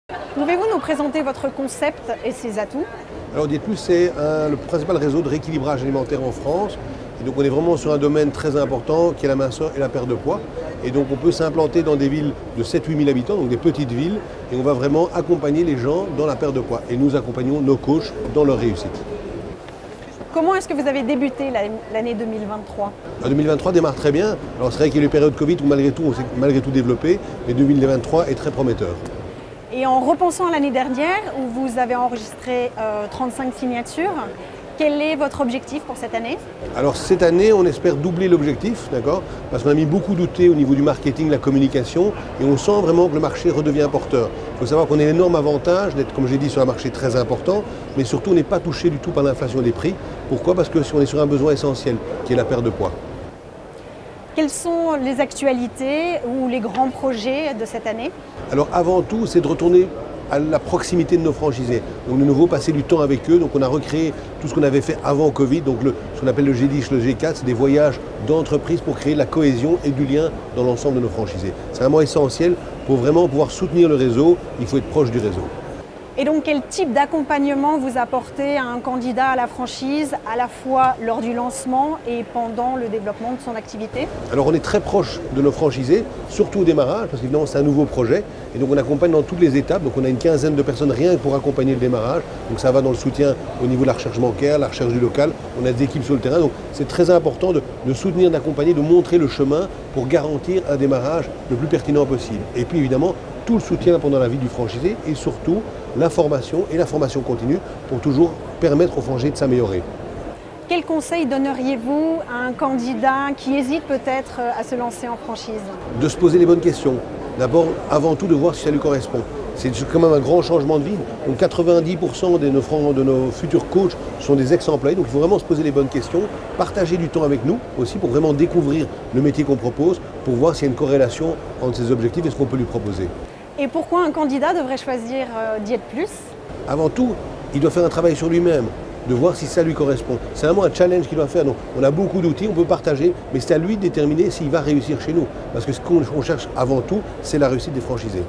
Pouvez-vous nous présenter votre concept et ses atouts? Alors Diète Plus, c'est le principal réseau de rééquilibrage alimentaire en France. Et donc on est vraiment sur un domaine très important qui est la minceur et la perte de poids. Et donc on peut s'implanter dans des villes de 7-8 000 habitants, donc des petites villes, et on va vraiment accompagner les gens dans la perte de poids. Et nous accompagnons nos coachs dans leur réussite. Comment est-ce que vous avez débuté l'année 2023? 2023 démarre très bien. Alors c'est vrai qu'il y a eu une période Covid où malgré tout on s'est malgré tout développé, mais 2023 est très prometteur. Et en repensant à l'année dernière, où vous avez enregistré 35 signatures, quel est votre objectif pour cette année? Alors cette année, on espère doubler l'objectif, d'accord? Parce qu'on a mis beaucoup d'outils au niveau du marketing, la communication, et on sent vraiment que le marché redevient porteur. Il faut savoir qu'on a un énorme avantage d'être, comme j'ai dit, sur un marché très important, mais surtout on n'est pas touché du tout par l'inflation des prix. Pourquoi? Parce que si on est sur un besoin essentiel, qui est la perte de poids. Quelles sont les actualités ou les grands projets de cette année? Alors avant tout, c'est de retourner à la proximité de nos franchisés. Donc de nouveau passer du temps avec eux. Donc on a recréé tout ce qu'on avait fait avant Covid, donc ce qu'on appelle le G10, le G4, c'est des voyages d'entreprise pour créer de la cohésion et du lien dans l'ensemble de nos franchisés. C'est vraiment essentiel pour vraiment pouvoir soutenir le réseau, il faut être proche du réseau. Et donc quel type d'accompagnement vous apportez à un candidat à la franchise, à la fois lors du lancement et pendant le développement de son activité? Alors on est très proche de nos franchisés, surtout au démarrage, parce qu'évidemment c'est un nouveau projet. Et donc on accompagne dans toutes les étapes. Donc on a une quinzaine de personnes rien que pour accompagner le démarrage. Donc ça va dans le soutien au niveau de la recherche bancaire, la recherche du local. On a des équipes sur le terrain. Donc c'est très important de soutenir, d'accompagner, de montrer le chemin pour garantir un démarrage le plus pertinent possible. Et puis évidemment, tout le soutien pendant la vie du franchisé et surtout l'information et la formation continue pour toujours permettre aux franchisés de s'améliorer. Quel conseil donneriez-vous à un candidat qui hésite peut-être à se lancer en franchise? De se poser les bonnes questions. D'abord, avant tout, de voir si ça lui correspond. C'est quand même un grand changement de vie. Donc 90% de nos futurs coachs sont des ex-employés. Donc il faut vraiment se poser les bonnes questions, partager du temps avec nous aussi pour vraiment découvrir le métier qu'on propose, pour voir s'il y a une corrélation entre ses objectifs et ce qu'on peut lui proposer. Et pourquoi un candidat devrait choisir Diète Plus? Avant tout, il doit faire un travail sur lui-même, de voir si ça lui correspond. C'est vraiment un challenge qu'il doit faire. Donc, on a beaucoup d'outils, on peut partager, mais c'est à lui de déterminer s'il va réussir chez nous. Parce que ce qu'on cherche avant tout, c'est la réussite des franchisés.